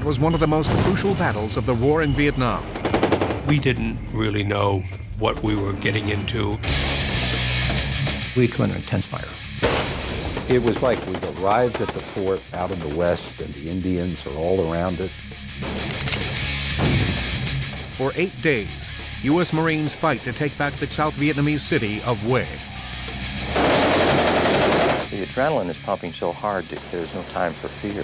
It was one of the most crucial battles of the war in Vietnam. We didn't really know what we were getting into. We come under intense fire. It was like we've arrived at the fort out in the west, and the Indians are all around it. For 8 days, U.S. Marines fight to take back the South Vietnamese city of Hue. The adrenaline is pumping so hard that there's no time for fear.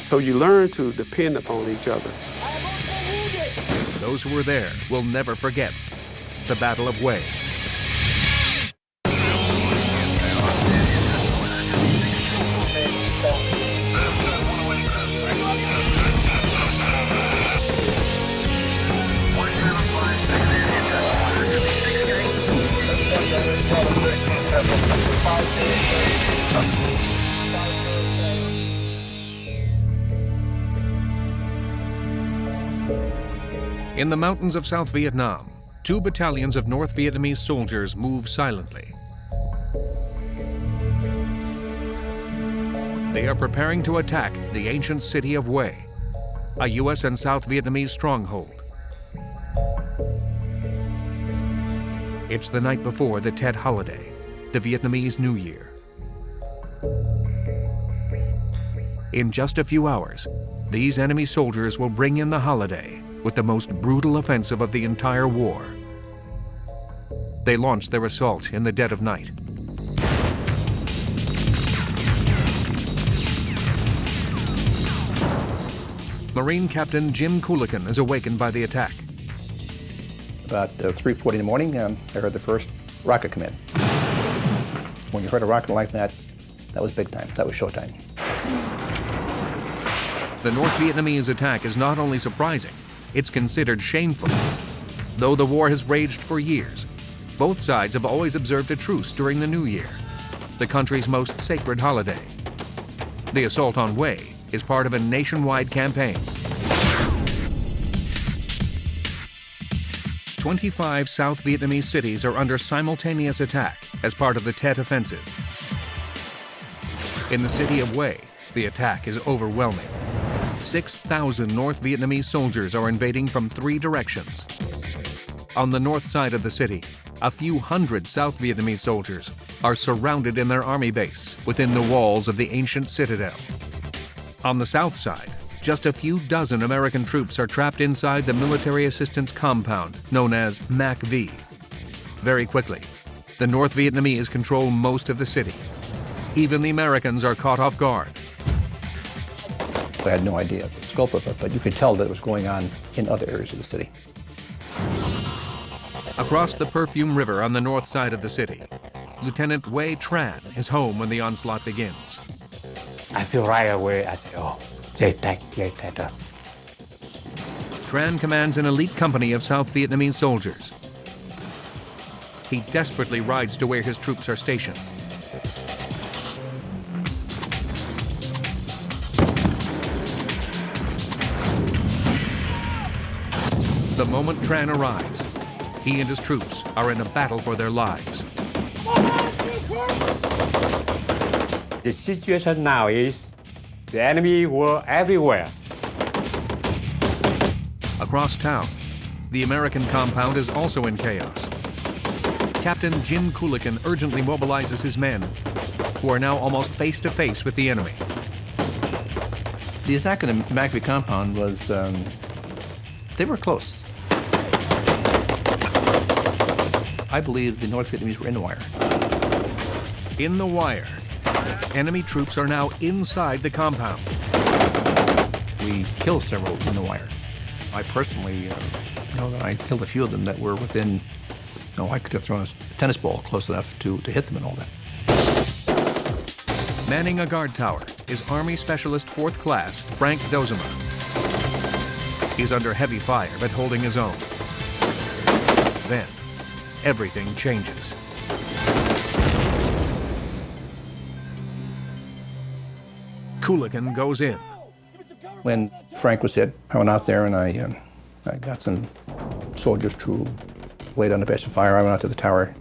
So you learn to depend upon each other. Those who were there will never forget the Battle of Hue. In the mountains of South Vietnam, 2 battalions of North Vietnamese soldiers move silently. They are preparing to attack the ancient city of Hue, a U.S. and South Vietnamese stronghold. It's the night before the Tet holiday, the Vietnamese New Year. In just a few hours, these enemy soldiers will bring in the holiday with the most brutal offensive of the entire war. They launch their assault in the dead of night. Marine Captain Jim Coolican is awakened by the attack. About 3:40 in the morning, I heard the first rocket come in. When you heard a rocket like that, that was big time. That was showtime. The North Vietnamese attack is not only surprising, it's considered shameful. Though the war has raged for years, both sides have always observed a truce during the New Year, the country's most sacred holiday. The assault on Hue is part of a nationwide campaign. 25 South Vietnamese cities are under simultaneous attack as part of the Tet offensive. In the city of Hue, the attack is overwhelming. 6,000 North Vietnamese soldiers are invading from 3 directions. On the north side of the city, a few hundred South Vietnamese soldiers are surrounded in their army base within the walls of the ancient citadel. On the south side, just a few dozen American troops are trapped inside the military assistance compound known as MAC-V. Very quickly, the North Vietnamese control most of the city. Even the Americans are caught off guard. I had no idea the scope of it, but you could tell that it was going on in other areas of the city. Across the Perfume River on the north side of the city, Lieutenant Wei Tran is home when the onslaught begins. I feel right away, I say, oh, they attack. Tran commands an elite company of South Vietnamese soldiers. He desperately rides to where his troops are stationed. The moment Tran arrives, he and his troops are in a battle for their lives. The situation now is the enemy were everywhere. Across town, the American compound is also in chaos. Captain Jim Coolican urgently mobilizes his men, who are now almost face to face with the enemy. The attack on the MAC-V compound was, they were close. I believe the North Vietnamese were in the wire. In the wire, enemy troops are now inside the compound. We killed several in the wire. I personally, I killed a few of them that were within, I could have thrown a tennis ball close enough to hit them and all that. Manning a guard tower is Army Specialist 4th Class Frank Dozema. He's under heavy fire but holding his own. Then, everything changes. Coolican goes in. When Frank was hit, I went out there and I got some soldiers to lay down the base of fire. I went out to the tower.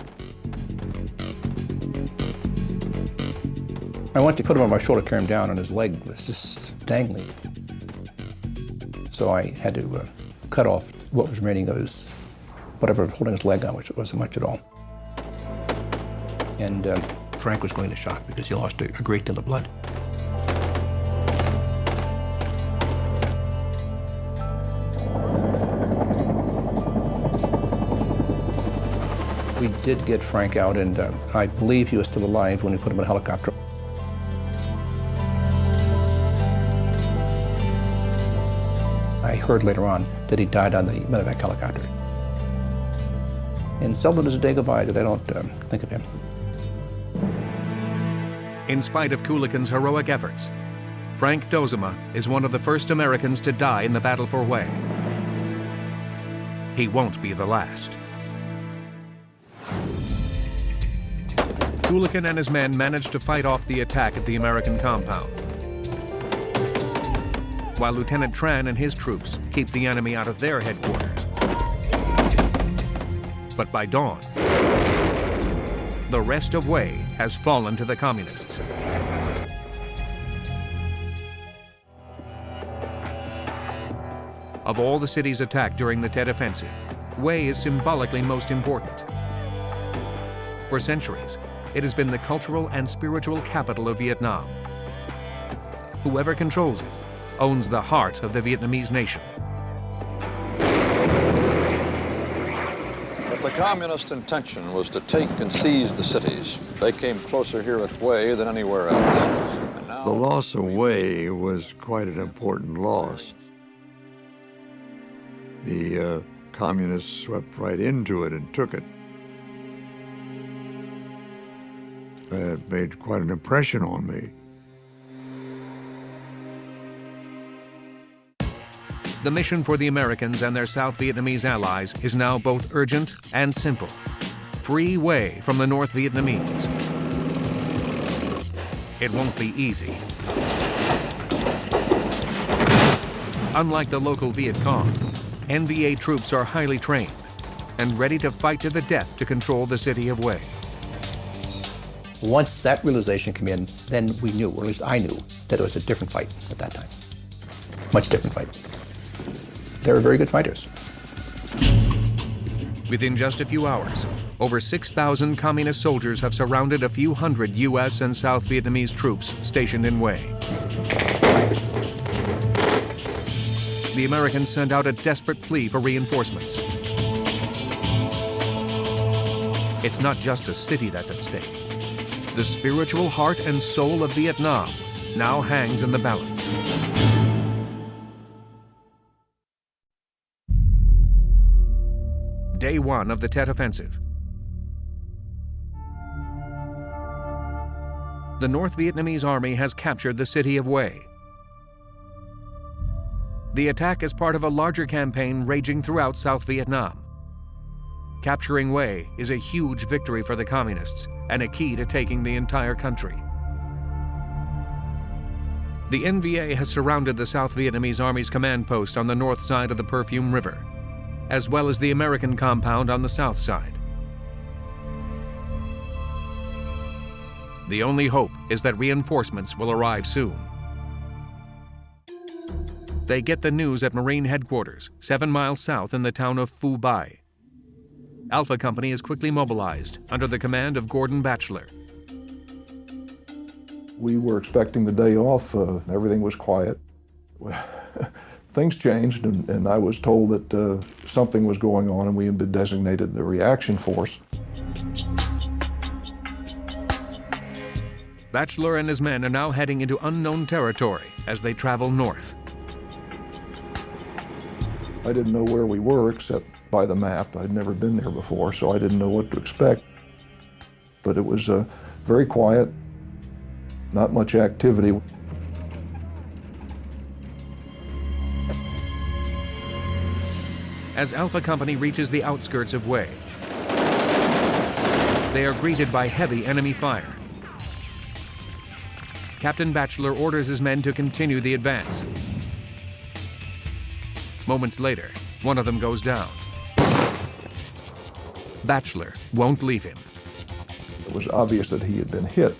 I went to put him on my shoulder, carry him down, and his leg was just dangling. So I had to cut off what was remaining of his, whatever was holding his leg on, which wasn't much at all. And Frank was going to shock because he lost a great deal of blood. We did get Frank out, and I believe he was still alive when we put him in a helicopter. I heard later on that he died on the medevac helicopter. And seldom does a day go by that I don't think of him. In spite of Kulikin's heroic efforts, Frank Dozema is one of the first Americans to die in the battle for Hue. He won't be the last. Kulikin and his men managed to fight off the attack at the American compound, while Lieutenant Tran and his troops keep the enemy out of their headquarters. But by dawn, the rest of Hue has fallen to the communists. Of all the cities attacked during the Tet Offensive, Hue is symbolically most important. For centuries, it has been the cultural and spiritual capital of Vietnam. Whoever controls it owns the heart of the Vietnamese nation. If the communist intention was to take and seize the cities, they came closer here at Hue than anywhere else. And now, the loss of Hue was quite an important loss. The communists swept right into it and took it. It made quite an impression on me. The mission for the Americans and their South Vietnamese allies is now both urgent and simple. Free Hue from the North Vietnamese. It won't be easy. Unlike the local Viet Cong, NVA troops are highly trained and ready to fight to the death to control the city of Hue. Once that realization came in, then we knew, or at least I knew, that it was a different fight at that time. Much different fight. They were very good fighters. Within just a few hours, over 6,000 communist soldiers have surrounded a few hundred U.S. and South Vietnamese troops stationed in Hue. The Americans send out a desperate plea for reinforcements. It's not just a city that's at stake. The spiritual heart and soul of Vietnam now hangs in the balance. Day one of the Tet Offensive. The North Vietnamese army has captured the city of Hue. The attack is part of a larger campaign raging throughout South Vietnam. Capturing Hue is a huge victory for the communists and a key to taking the entire country. The NVA has surrounded the South Vietnamese Army's command post on the north side of the Perfume River, as well as the American compound on the south side. The only hope is that reinforcements will arrive soon. They get the news at Marine headquarters, 7 miles south in the town of Phu Bai. Alpha Company is quickly mobilized under the command of Gordon Batchelor. We were expecting the day off. Everything was quiet. Things changed, and I was told that something was going on, and we had been designated the reaction force. Batchelor and his men are now heading into unknown territory as they travel north. I didn't know where we were except by the map. I'd never been there before, so I didn't know what to expect. But it was very quiet, not much activity. As Alpha Company reaches the outskirts of Hue, they are greeted by heavy enemy fire. Captain Batchelor orders his men to continue the advance. Moments later, one of them goes down. Batchelor won't leave him. It was obvious that he had been hit.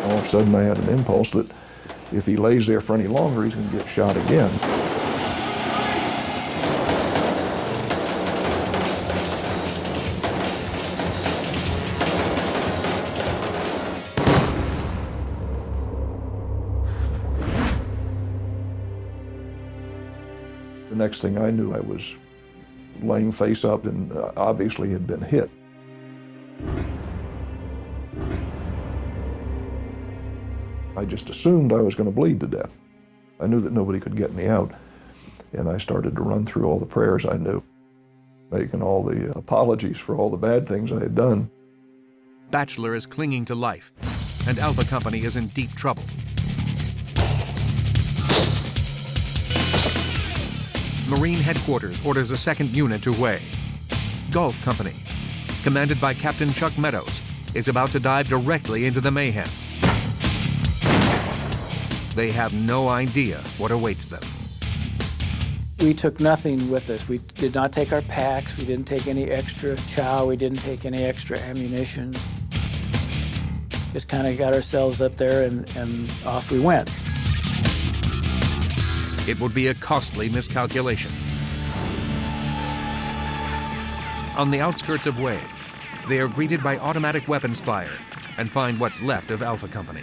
All of a sudden I had an impulse that If he lays there for any longer, he's going to get shot again. The next thing I knew, I was laying face up and obviously had been hit. I just assumed I was going to bleed to death. I knew that nobody could get me out, and I started to run through all the prayers I knew, making all the apologies for all the bad things I had done. Batchelor is clinging to life, and Alpha Company is in deep trouble. Marine Headquarters orders a second unit to weigh. Gulf Company, commanded by Captain Chuck Meadows, is about to dive directly into the mayhem. They have no idea what awaits them. We took nothing with us. We did not take our packs. We didn't take any extra chow. We didn't take any extra ammunition. Just kind of got ourselves up there and off we went. It would be a costly miscalculation. On the outskirts of Wei, they are greeted by automatic weapons fire and find what's left of Alpha Company.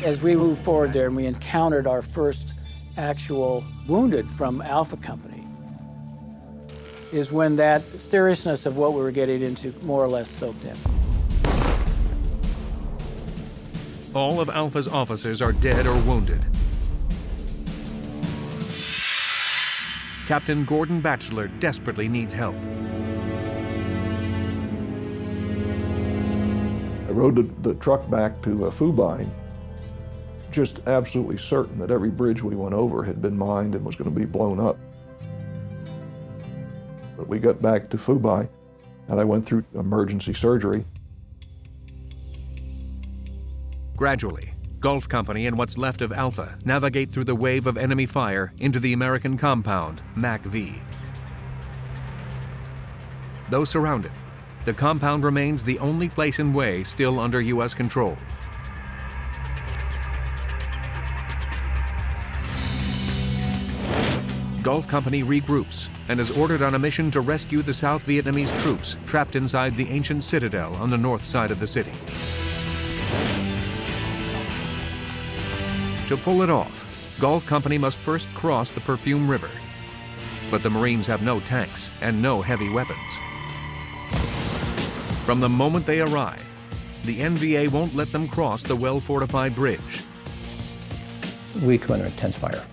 As we moved forward there and we encountered our first actual wounded from Alpha Company, is when that seriousness of what we were getting into more or less soaked in. All of Alpha's officers are dead or wounded. Captain Gordon Batchelor desperately needs help. I rode the truck back to Fubai, just absolutely certain that every bridge we went over had been mined and was going to be blown up. But we got back to Fubai, and I went through emergency surgery. Gradually, Gulf Company and what's left of Alpha navigate through the wave of enemy fire into the American compound, MAC-V. Though surrounded, the compound remains the only place in Wei still under U.S. control. Gulf Company regroups and is ordered on a mission to rescue the South Vietnamese troops trapped inside the ancient citadel on the north side of the city. To pull it off, Gulf Company must first cross the Perfume River. But the Marines have no tanks and no heavy weapons. From the moment they arrive, the NVA won't let them cross the well-fortified bridge. We come under intense fire.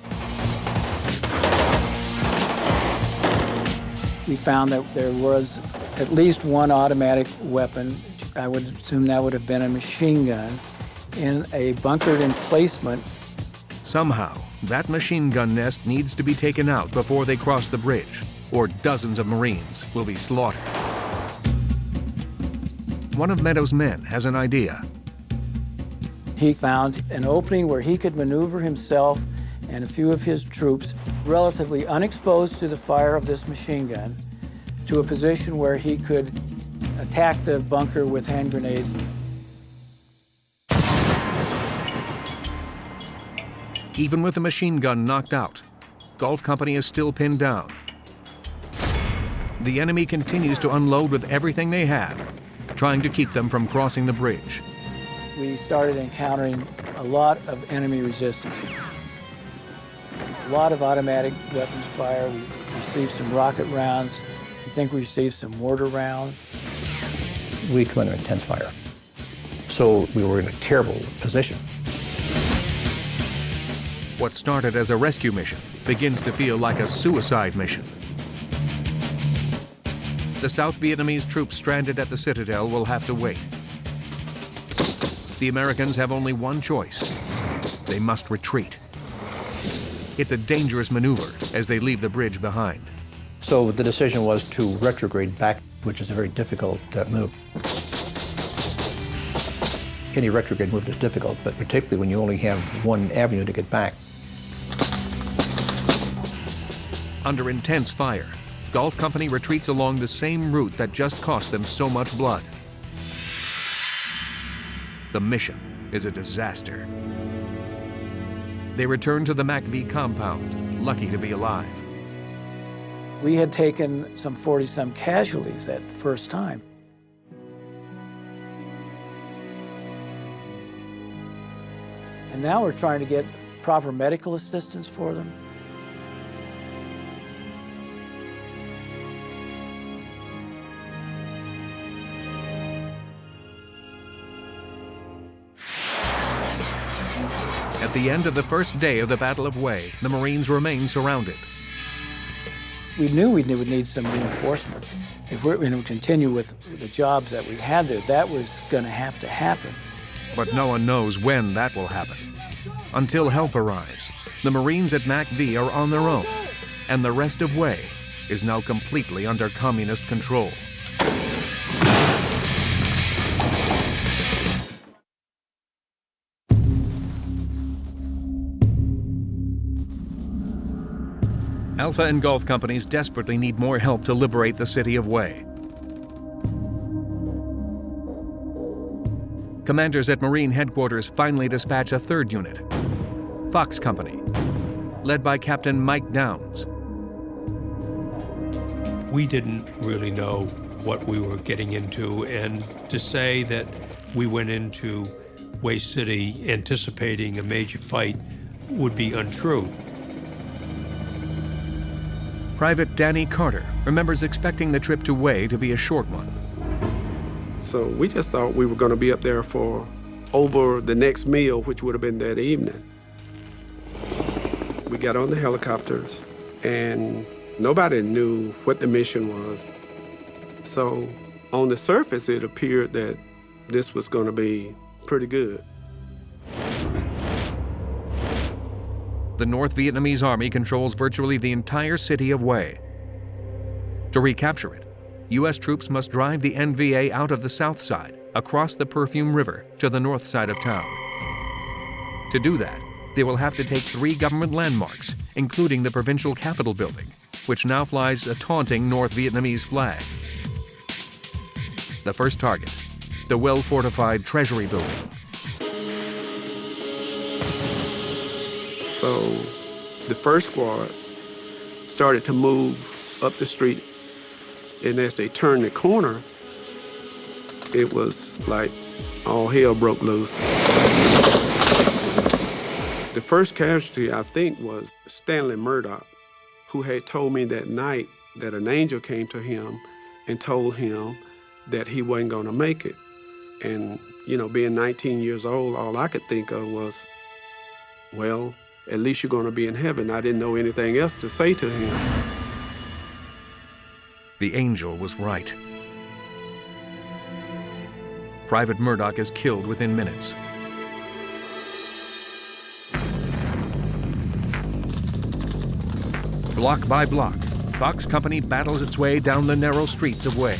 We found that there was at least one automatic weapon. I would assume that would have been a machine gun in a bunkered emplacement. Somehow, that machine gun nest needs to be taken out before they cross the bridge, or dozens of Marines will be slaughtered. One of Meadows' men has an idea. He found an opening where he could maneuver himself and a few of his troops relatively unexposed to the fire of this machine gun to a position where he could attack the bunker with hand grenades. Even with the machine gun knocked out, Gulf Company is still pinned down. The enemy continues to unload with everything they have, trying to keep them from crossing the bridge. We started encountering a lot of enemy resistance. A lot of automatic weapons fire. We received some rocket rounds. I think we received some mortar rounds. We come under intense fire. So we were in a terrible position. What started as a rescue mission begins to feel like a suicide mission. The South Vietnamese troops stranded at the citadel will have to wait. The Americans have only one choice. They must retreat. It's a dangerous maneuver as they leave the bridge behind. So the decision was to retrograde back, which is a very difficult move. Any retrograde move is difficult, but particularly when you only have one avenue to get back. Under intense fire, Gulf Company retreats along the same route that just cost them so much blood. The mission is a disaster. They return to the MACV compound, lucky to be alive. We had taken some 40-some casualties that first time. And now we're trying to get proper medical assistance for them. At the end of the first day of the Battle of Hue, the Marines remain surrounded. We knew we would need some reinforcements. If we're going to continue with the jobs that we had there, that was going to have to happen. But no one knows when that will happen. Until help arrives, the Marines at MACV are on their own, and the rest of Hue is now completely under communist control. Alpha and Gulf companies desperately need more help to liberate the city of Hue. Commanders at Marine headquarters finally dispatch a third unit, Fox Company, led by Captain Mike Downs. We didn't really know what we were getting into, and to say that we went into Hue City anticipating a major fight would be untrue. Private Danny Carter remembers expecting the trip to Hue to be a short one. So we just thought we were going to be up there for over the next meal, which would have been that evening. We got on the helicopters, and nobody knew what the mission was. So on the surface, it appeared that this was going to be pretty good. The North Vietnamese Army controls virtually the entire city of Hue. To recapture it, U.S. troops must drive the NVA out of the south side, across the Perfume River, to the north side of town. To do that, they will have to take 3 government landmarks, including the provincial Capitol building, which now flies a taunting North Vietnamese flag. The first target, the well-fortified Treasury building. So the first squad started to move up the street, and as they turned the corner, it was like all hell broke loose. The first casualty, I think, was Stanley Murdoch, who had told me that night that an angel came to him and told him that he wasn't going to make it. And, you know, being 19 years old, all I could think of was, well, at least you're going to be in heaven. I didn't know anything else to say to him. The angel was right. Private Murdoch is killed within minutes. Block by block, Fox Company battles its way down the narrow streets of Hue.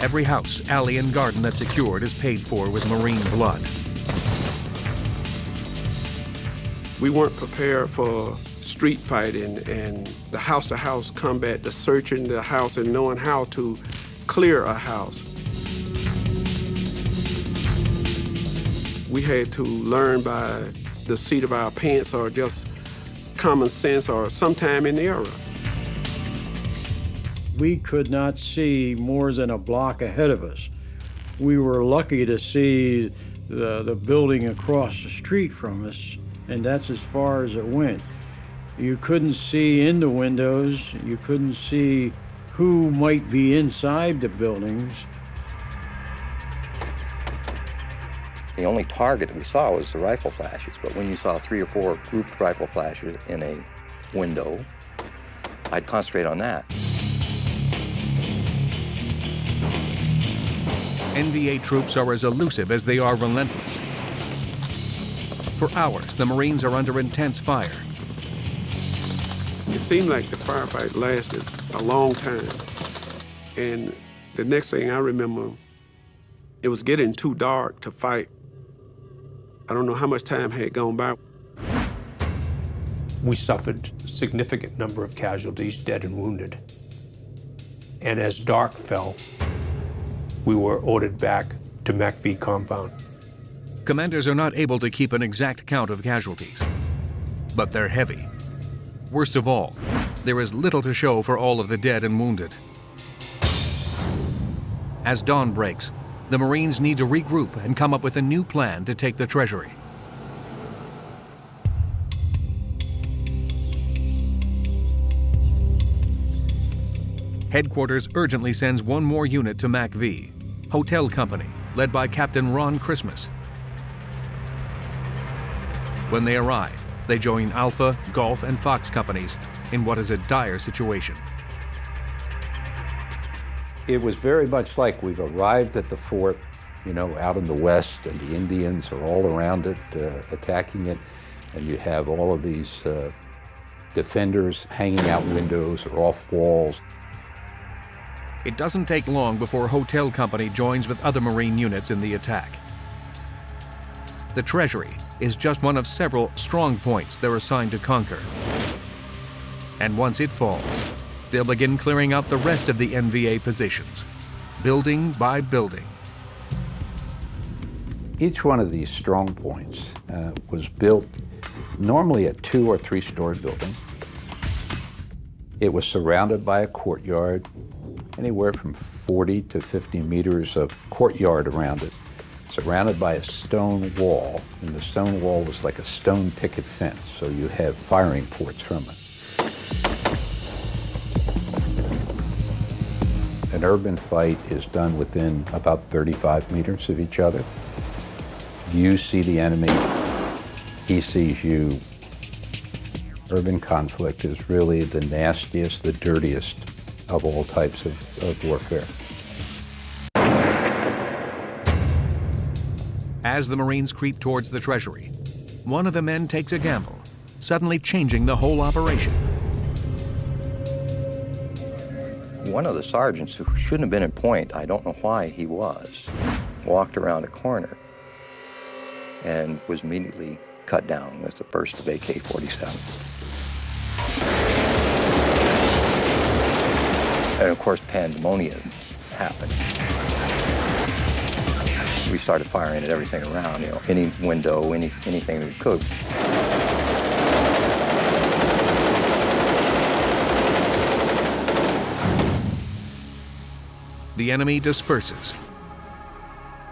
Every house, alley, and garden that's secured is paid for with Marine blood. We weren't prepared for street fighting and the house-to-house combat, the searching the house and knowing how to clear a house. We had to learn by the seat of our pants or just common sense or sometime in the era. We could not see more than a block ahead of us. We were lucky to see the building across the street from us, and that's as far as it went. You couldn't see in the windows, you couldn't see who might be inside the buildings. The only target that we saw was the rifle flashes, but when you saw 3 or 4 grouped rifle flashes in a window, I'd concentrate on that. NVA troops are as elusive as they are relentless. For hours, the Marines are under intense fire. It seemed like the firefight lasted a long time. And the next thing I remember, it was getting too dark to fight. I don't know how much time had gone by. We suffered a significant number of casualties, dead and wounded. And as dark fell, we were ordered back to MACV compound. Commanders are not able to keep an exact count of casualties, but they're heavy. Worst of all, there is little to show for all of the dead and wounded. As dawn breaks, the Marines need to regroup and come up with a new plan to take the treasury. Headquarters urgently sends one more unit to MACV, Hotel Company, led by Captain Ron Christmas. When they arrive, they join Alpha, Golf, and Fox companies in what is a dire situation. It was very much like we've arrived at the fort, you know, out in the west, and the Indians are all around it, attacking it, and you have all of these defenders hanging out windows or off walls. It doesn't take long before Hotel Company joins with other Marine units in the attack. The treasury is just one of several strong points they're assigned to conquer. And once it falls, they'll begin clearing out the rest of the NVA positions, building by building. Each one of these strong points was built normally a 2- or 3-story building. It was surrounded by a courtyard, anywhere from 40 to 50 meters of courtyard around it, surrounded by a stone wall, and the stone wall was like a stone picket fence, so you have firing ports from it. An urban fight is done within about 35 meters of each other. You see the enemy, he sees you. Urban conflict is really the nastiest, the dirtiest of all types of warfare. As the Marines creep towards the treasury, one of the men takes a gamble, suddenly changing the whole operation. One of the sergeants who shouldn't have been in point, I don't know why he was, walked around a corner and was immediately cut down with the burst of AK-47. And of course, pandemonium happened. We started firing at everything around, you know, any window, anything we could. The enemy disperses.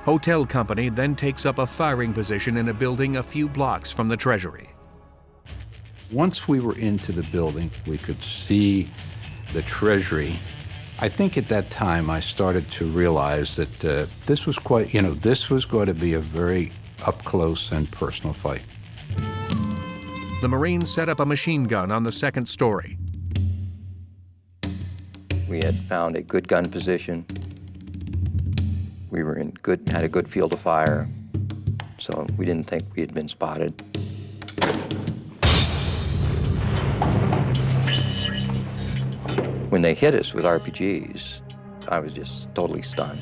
Hotel Company then takes up a firing position in a building a few blocks from the treasury. Once we were into the building, we could see the treasury. I think at that time I started to realize that this was quite, you know, this was going to be a very up-close and personal fight. The Marines set up a machine gun on the second story. We had found a good gun position. We were had a good field of fire, so we didn't think we had been spotted. When they hit us with RPGs, I was just totally stunned.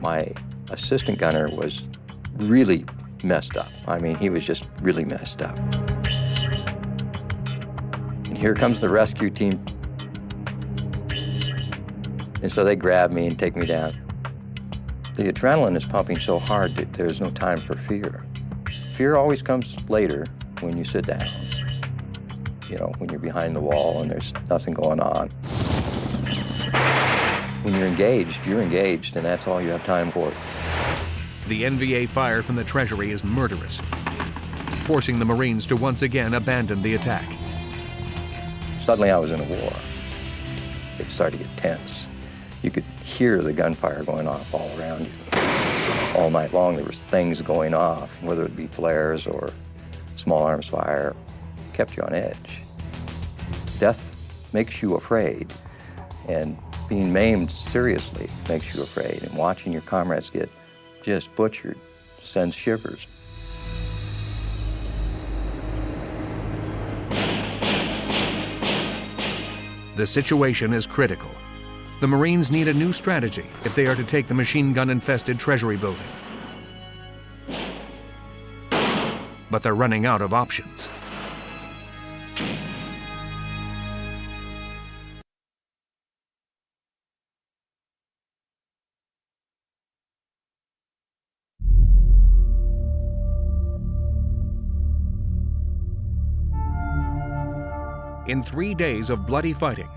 My assistant gunner was really messed up. I mean, he was just really messed up. And here comes the rescue team. And so they grab me and take me down. The adrenaline is pumping so hard that there's no time for fear. Fear always comes later when you sit down. You know, when you're behind the wall and there's nothing going on. When you're engaged, and that's all you have time for. The NVA fire from the treasury is murderous, forcing the Marines to once again abandon the attack. Suddenly I was in a war. It started to get tense. You could hear the gunfire going off all around you. All night long there was things going off, whether it be flares or small arms fire. Kept you on edge. Death makes you afraid, and being maimed seriously makes you afraid, and watching your comrades get just butchered sends shivers. The situation is critical. The Marines need a new strategy if they are to take the machine gun-infested treasury building. But they're running out of options. In 3 days of bloody fighting,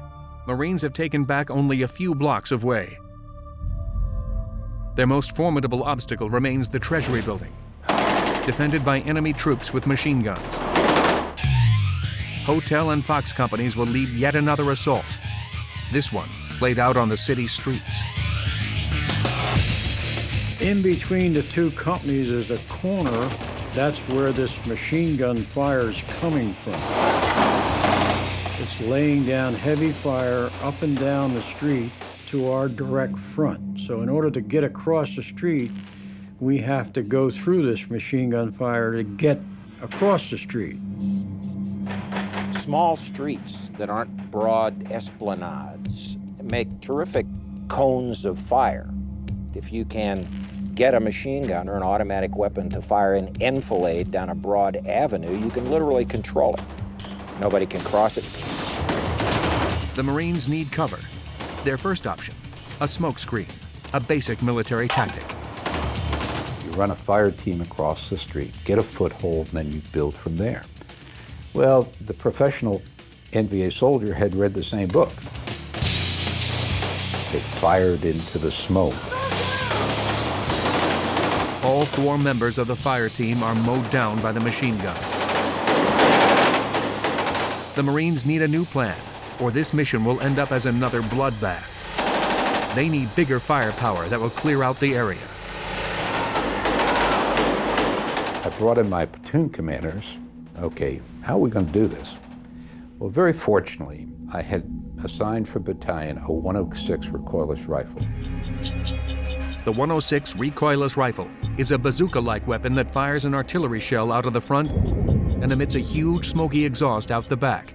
Marines have taken back only a few blocks of way. Their most formidable obstacle remains the Treasury Building, defended by enemy troops with machine guns. Hotel and Fox companies will lead yet another assault, this one played out on the city streets. In between the two companies is a corner. That's where this machine gun fire is coming from. It's laying down heavy fire up and down the street to our direct front. So in order to get across the street, we have to go through this machine gun fire to get across the street. Small streets that aren't broad esplanades make terrific cones of fire. If you can get a machine gun or an automatic weapon to fire an enfilade down a broad avenue, you can literally control it. Nobody can cross it. The Marines need cover. Their first option, a smoke screen, a basic military tactic. You run a fire team across the street, get a foothold, and then you build from there. Well, the professional NVA soldier had read the same book. They fired into the smoke. All 4 members of the fire team are mowed down by the machine gun. The Marines need a new plan, or this mission will end up as another bloodbath. They need bigger firepower that will clear out the area. I brought in my platoon commanders. Okay, how are we going to do this? Well, very fortunately, I had assigned for battalion a 106 recoilless rifle. The 106 recoilless rifle is a bazooka-like weapon that fires an artillery shell out of the front and emits a huge smoky exhaust out the back.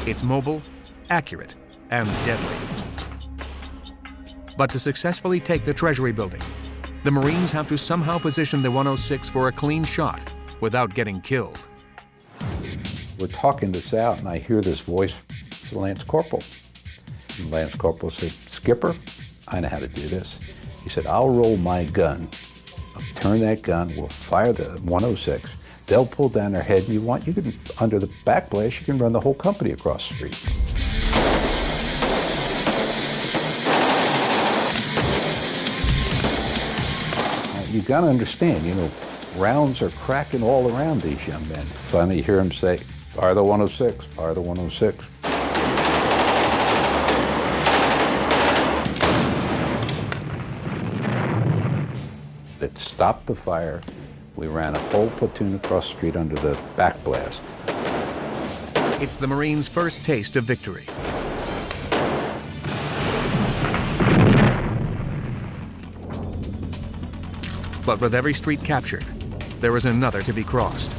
It's mobile, accurate, and deadly. But to successfully take the Treasury Building, the Marines have to somehow position the 106 for a clean shot without getting killed. We're talking this out, and I hear this voice, it's the Lance Corporal. And Lance Corporal said, "Skipper, I know how to do this." He said, "I'll roll my gun, I'll turn that gun, we'll fire the 106, they'll pull down their head, and you can, under the backblast, you can run the whole company across the street." Now, you gotta understand, rounds are cracking all around these young men. Finally, you hear them say, "Fire the 106, fire the 106. It stopped the fire. We ran a whole platoon across the street under the backblast. It's the Marines' first taste of victory. But with every street captured, there is another to be crossed.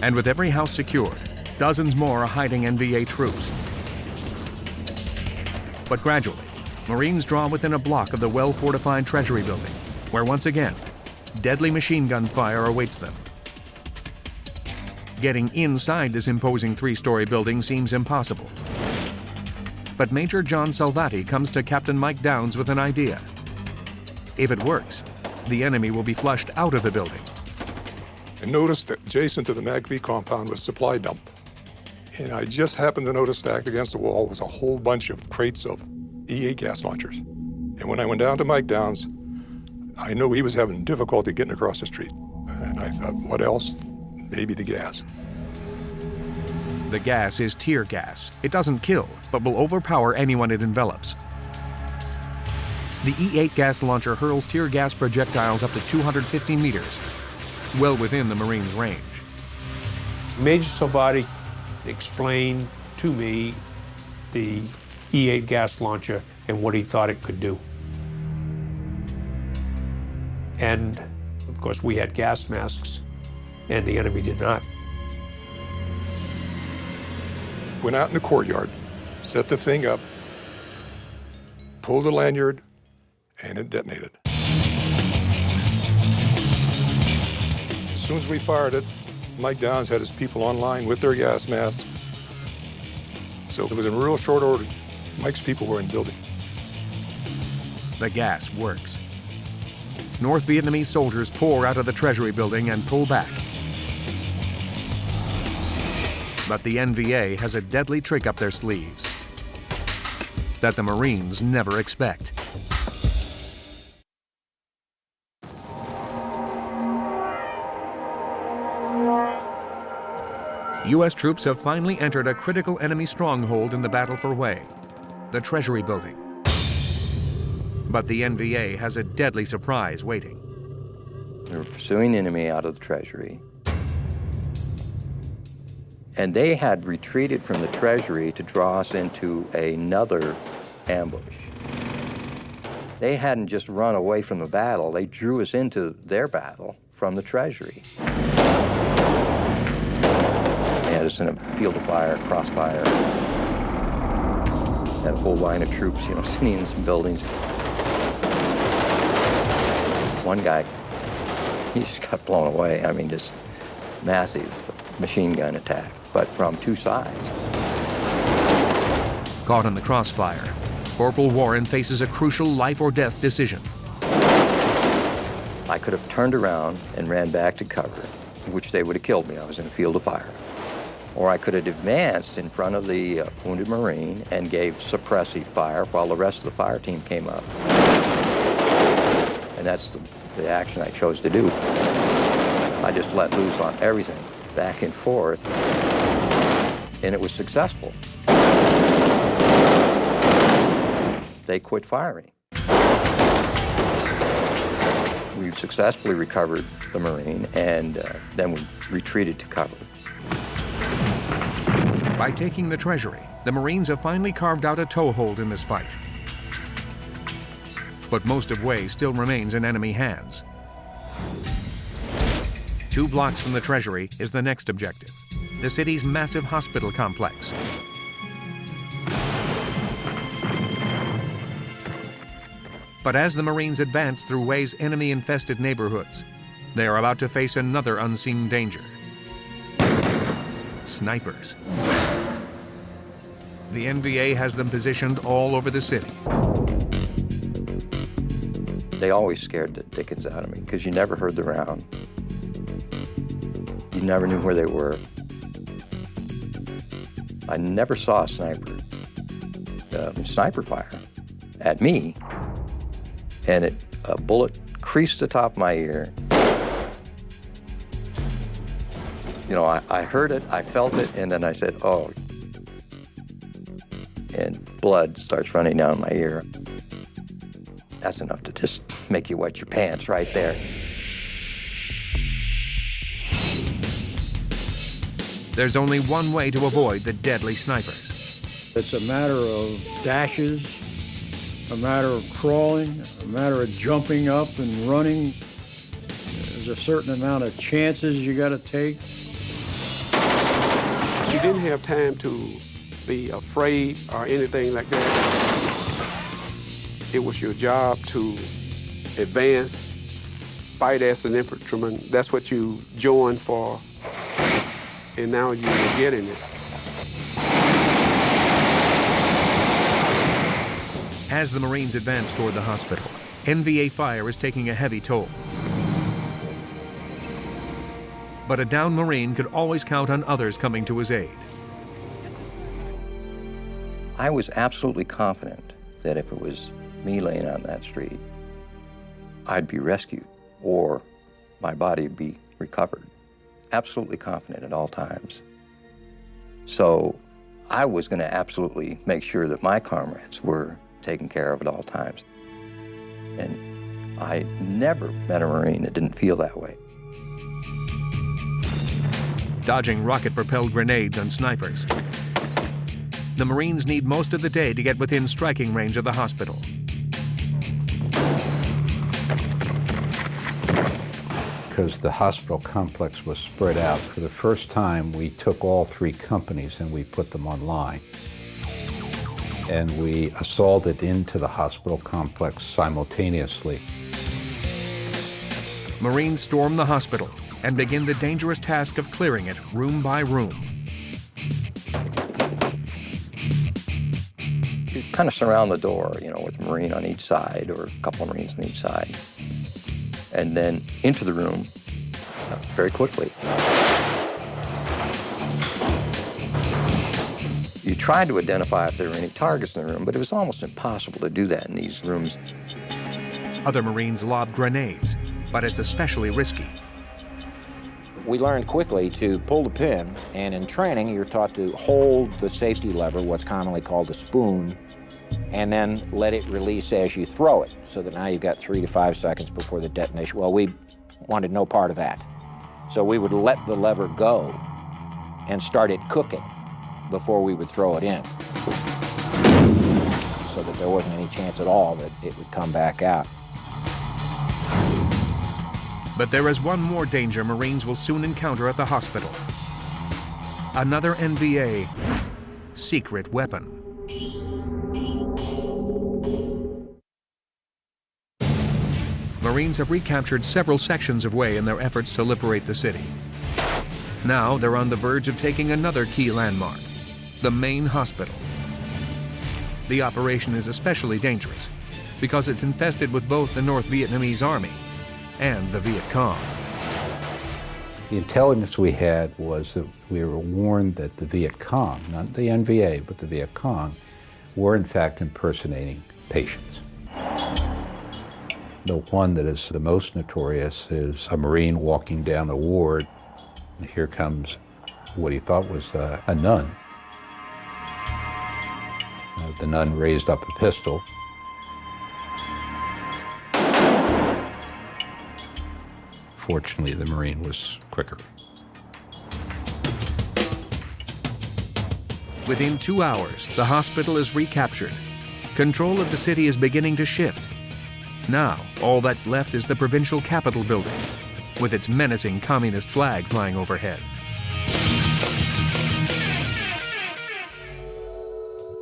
And with every house secured, dozens more are hiding NVA troops. But gradually, Marines draw within a block of the well-fortified Treasury Building, where once again, deadly machine gun fire awaits them. Getting inside this imposing 3-story building seems impossible. But Major John Salvati comes to Captain Mike Downs with an idea. If it works, the enemy will be flushed out of the building. I noticed that adjacent to the MACV compound was a supply dump. And I just happened to notice stacked against the wall was a whole bunch of crates of E8 gas launchers. And when I went down to Mike Downs, I knew he was having difficulty getting across the street. And I thought, what else? Maybe the gas. The gas is tear gas. It doesn't kill, but will overpower anyone it envelops. The E8 gas launcher hurls tear gas projectiles up to 250 meters, well within the Marines' range. Major Salvati explained to me the E8 gas launcher and what he thought it could do. And of course, we had gas masks, and the enemy did not. Went out in the courtyard, set the thing up, pulled the lanyard, and it detonated. As soon as we fired it, Mike Downs had his people online with their gas masks. So it was in real short order. Mike's people were in the building. The gas works. North Vietnamese soldiers pour out of the Treasury building and pull back. But the NVA has a deadly trick up their sleeves that the Marines never expect. U.S. troops have finally entered a critical enemy stronghold in the battle for Hue, the Treasury building. But the NVA has a deadly surprise waiting. They were pursuing the enemy out of the Treasury. And they had retreated from the Treasury to draw us into another ambush. They hadn't just run away from the battle, they drew us into their battle from the Treasury. They had us in a field of fire, crossfire. Had a whole line of troops, sitting in some buildings. One guy, he just got blown away. I mean, just massive machine gun attack, but from two sides. Caught in the crossfire, Corporal Warren faces a crucial life or death decision. I could have turned around and ran back to cover, which they would have killed me. I was in a field of fire. Or I could have advanced in front of the wounded Marine and gave suppressive fire while the rest of the fire team came up. And that's the action I chose to do. I just let loose on everything, back and forth, and it was successful. They quit firing. We successfully recovered the Marine, and then we retreated to cover. By taking the Treasury, the Marines have finally carved out a toehold in this fight. But most of Hue still remains in enemy hands. 2 blocks from the Treasury is the next objective, the city's massive hospital complex. But as the Marines advance through Hue's enemy-infested neighborhoods, they are about to face another unseen danger. Snipers. The NVA has them positioned all over the city. They always scared the dickens out of me because you never heard the round. You never knew where they were. I never saw a sniper fire at me, and a bullet creased the top of my ear. I heard it, I felt it, and then I said, oh. And blood starts running down my ear. That's enough to just make you wet your pants right there. There's only one way to avoid the deadly snipers. It's a matter of dashes, a matter of crawling, a matter of jumping up and running. There's a certain amount of chances you got to take. You didn't have time to be afraid or anything like that. It was your job to advance, fight as an infantryman. That's what you joined for, and now you're getting it. As the Marines advance toward the hospital, NVA fire is taking a heavy toll. But a downed Marine could always count on others coming to his aid. I was absolutely confident that if it was me laying on that street, I'd be rescued or my body would be recovered. Absolutely confident at all times. So I was going to absolutely make sure that my comrades were taken care of at all times. And I never met a Marine that didn't feel that way. Dodging rocket-propelled grenades and snipers, the Marines need most of the day to get within striking range of the hospital. Because the hospital complex was spread out, for the first time we took all 3 companies and we put them online. And we assaulted into the hospital complex simultaneously. Marines storm the hospital and begin the dangerous task of clearing it room by room. You kind of surround the door, you know, with a Marine on each side or a couple of Marines on each side. And then into the room very quickly. You tried to identify if there were any targets in the room, but it was almost impossible to do that in these rooms. Other Marines lob grenades, but it's especially risky. We learned quickly to pull the pin, and in training, you're taught to hold the safety lever, what's commonly called a spoon, and then let it release as you throw it, so that now you've got 3 to 5 seconds before the detonation. Well, we wanted no part of that. So we would let the lever go and start it cooking before we would throw it in, so that there wasn't any chance at all that it would come back out. But there is one more danger Marines will soon encounter at the hospital. Another NVA secret weapon. Marines have recaptured several sections of Hue in their efforts to liberate the city. Now they're on the verge of taking another key landmark, the main hospital. The operation is especially dangerous because it's infested with both the North Vietnamese Army and the Viet Cong. The intelligence we had was that we were warned that the Viet Cong, not the NVA, but the Viet Cong, were in fact impersonating patients. The one that is the most notorious is a Marine walking down a ward, and here comes what he thought was a nun. The nun raised up a pistol. Fortunately, the Marine was quicker. Within 2 hours, the hospital is recaptured. Control of the city is beginning to shift. Now, all that's left is the provincial capitol building, with its menacing communist flag flying overhead.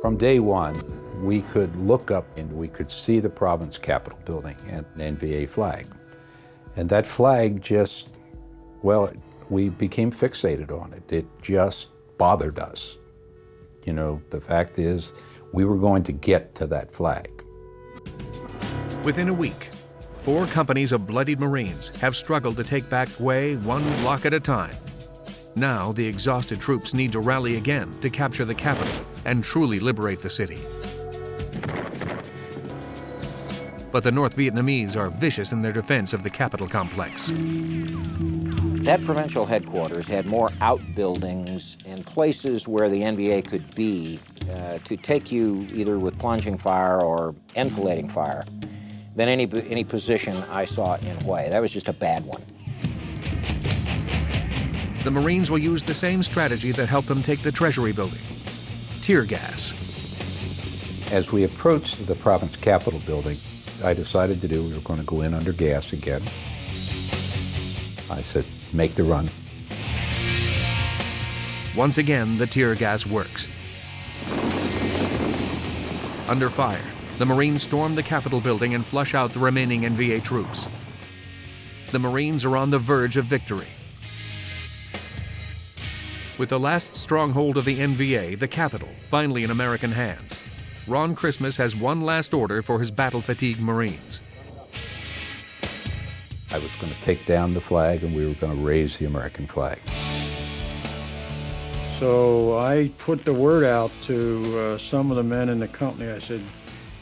From day one, we could look up and we could see the province capitol building and an NVA flag. And that flag just, well, we became fixated on it. It just bothered us. You know, the fact is, we were going to get to that flag. Within a week, 4 companies of bloodied Marines have struggled to take back Hue one block at a time. Now, the exhausted troops need to rally again to capture the capital and truly liberate the city. But the North Vietnamese are vicious in their defense of the capital complex. That provincial headquarters had more outbuildings and places where the NVA could be to take you either with plunging fire or enfilading fire than any position I saw in Hue. That was just a bad one. The Marines will use the same strategy that helped them take the Treasury building: tear gas. As we approached the province capitol building, I decided we were going to go in under gas again. I said, make the run. Once again, the tear gas works. Under fire, the Marines storm the Capitol building and flush out the remaining NVA troops. The Marines are on the verge of victory. With the last stronghold of the NVA, the Capitol, finally in American hands, Ron Christmas has one last order for his battle-fatigued Marines. I was going to take down the flag and we were going to raise the American flag. So I put the word out to some of the men in the company. I said,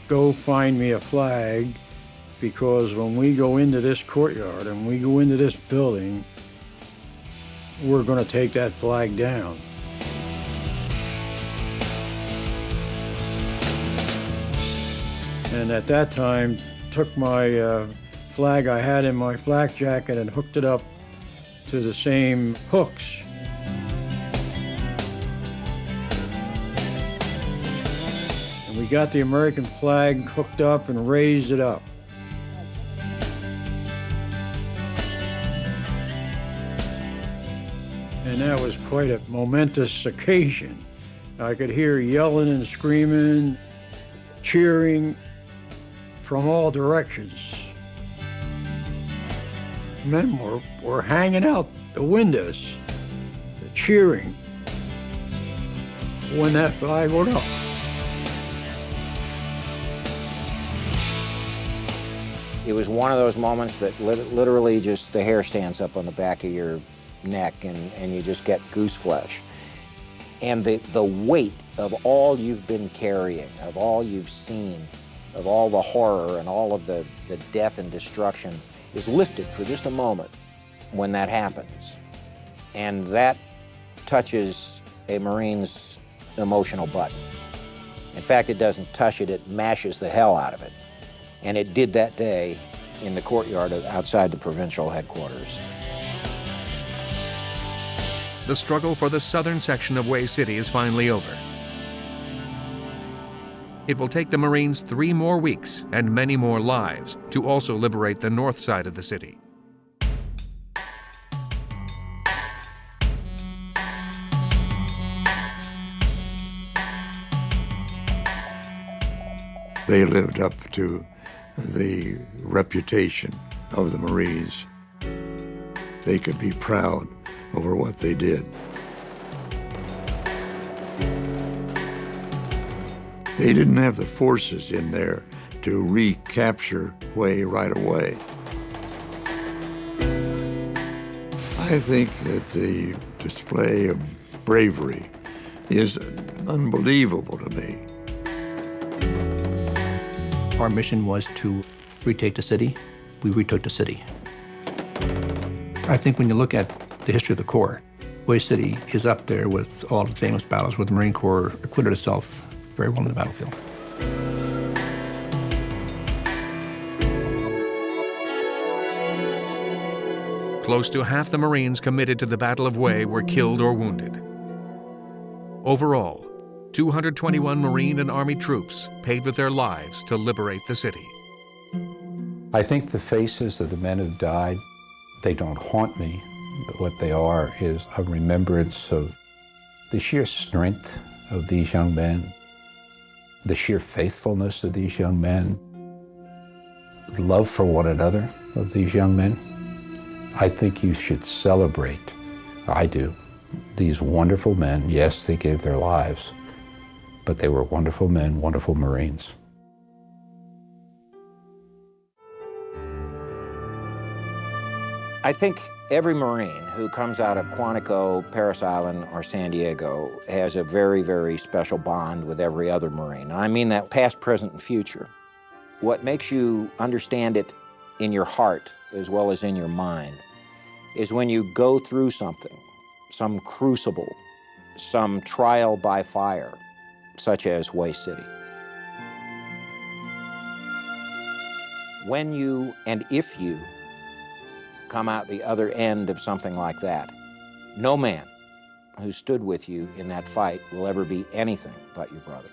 go find me a flag, because when we go into this courtyard and we go into this building, we're going to take that flag down. And at that time, took my flag I had in my flak jacket and hooked it up to the same hooks. And we got the American flag hooked up and raised it up. And that was quite a momentous occasion. I could hear yelling and screaming, cheering from all directions. Men were hanging out the windows, cheering when that flag went up. It was one of those moments that literally just the hair stands up on the back of your neck and you just get goose flesh. And the weight of all you've been carrying, of all you've seen, of all the horror and all of the death and destruction is lifted for just a moment when that happens. And that touches a Marine's emotional button. In fact, it doesn't touch it, it mashes the hell out of it. And it did that day in the courtyard outside the provincial headquarters. The struggle for the southern section of Way City is finally over. It will take the Marines 3 more weeks and many more lives to also liberate the north side of the city. They lived up to the reputation of the Marines. They could be proud over what they did. They didn't have the forces in there to recapture Way right away. I think that the display of bravery is unbelievable to me. Our mission was to retake the city. We retook the city. I think when you look at the history of the Corps, Way City is up there with all the famous battles where the Marine Corps acquitted itself very well in the battlefield. Close to half the Marines committed to the Battle of Way were killed or wounded. Overall, 221 Marine and Army troops paid with their lives to liberate the city. I think the faces of the men who died, they don't haunt me, but what they are is a remembrance of the sheer strength of these young men, the sheer faithfulness of these young men, the love for one another of these young men. I think you should celebrate, I do, these wonderful men. Yes, they gave their lives, but they were wonderful men, wonderful Marines. I think every Marine who comes out of Quantico, Parris Island, or San Diego has a very, very special bond with every other Marine. And I mean that past, present, and future. What makes you understand it in your heart as well as in your mind is when you go through something, some crucible, some trial by fire, such as Way City. When you, and if you, come out the other end of something like that, no man who stood with you in that fight will ever be anything but your brother.